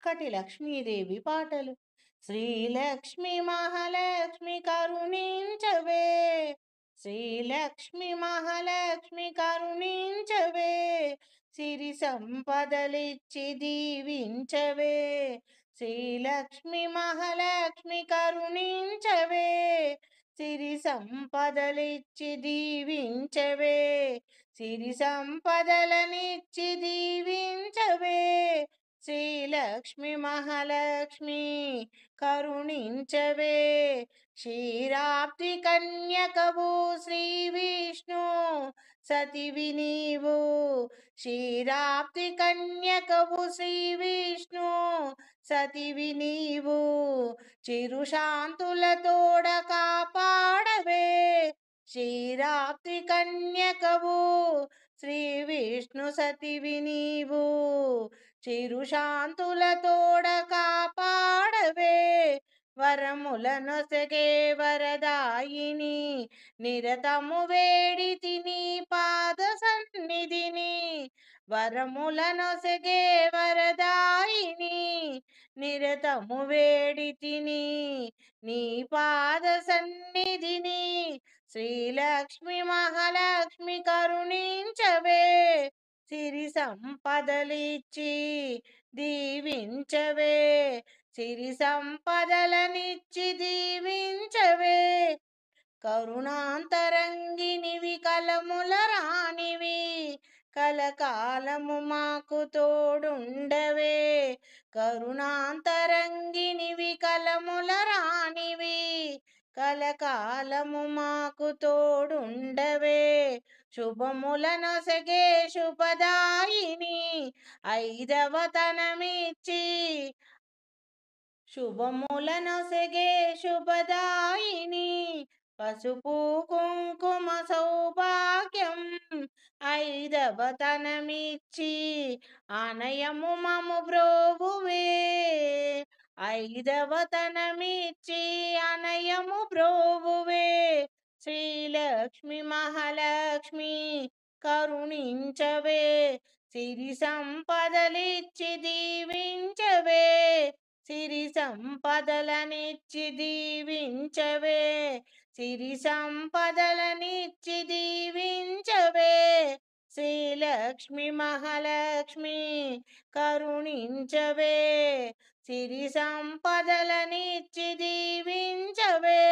చక్కటి లక్ష్మీదేవి పాటలు. శ్రీలక్ష్మి మహాలక్ష్మి కరుణించవే, శ్రీలక్ష్మి మహాలక్ష్మి కరుణించవే, సిరి సంపదలిచ్చి దీవించవే, శ్రీలక్ష్మి మహాలక్ష్మి కరుణించవే, సిరి సంపదలిచ్చి దీవించవే, సిరి సంపదలనిచ్చి దీవించవే, శ్రీలక్ష్మి మహాలక్ష్మి కరుణించవే, క్షీరాబ్ది కన్యకవు శ్రీ విష్ణు సతివి నీవు, క్షీరాబ్ది కన్యకవు శ్రీ విష్ణు సతివి నీవు, చిరుశాంతుల తోడ కాపాడవే, క్షీరాబ్ది కన్యకవు శ్రీ విష్ణు సతివి నీవు, చిరుశాంతుల తోడ కాపాడవే, వరములనొసగే వరదాయిని, నిరతము వేడితి నీ పాద సన్నిధిని, వరములనొసగే వరదాయిని, నిరతము వేడితిని నీ పాద సన్నిధిని, శ్రీలక్ష్మి మహాలక్ష్మి కరుణించవే, సిరి సంపదలిచ్చి దీవించవే, సిరి సంపదలనిచ్చి దీవించవే, కరుణాంతరంగినివి కలముల రాణివి, కలకాలము మాకు తోడుండవే, కరుణాంతరంగినివి కలముల రాణివి, కలకాలము మాకు తోడుండవే, శుభములనొసగే శుభదాయిని, ఐదవతనమిచ్చి శుభములనొసగే శుభదాయిని, పసుపు కుంకుమ సౌభాగ్యం, ఐదవతనమిచ్చి ఆనయము మము బ్రోవువే, ఐదవతనమిచ్చి అనయము బ్రోవువే, శ్రీలక్ష్మి మహాలక్ష్మి కరుణించవే, సిరి సంపదలిచ్చి దీవించవే, సిరి సంపదలనిచ్చి దీవించవే, సిరి సంపదలనిచ్చి దీవించవే, శ్రీలక్ష్మి మహాలక్ష్మి కరుణించవే, సిరి సంపదలనిచ్చి దీవించవే,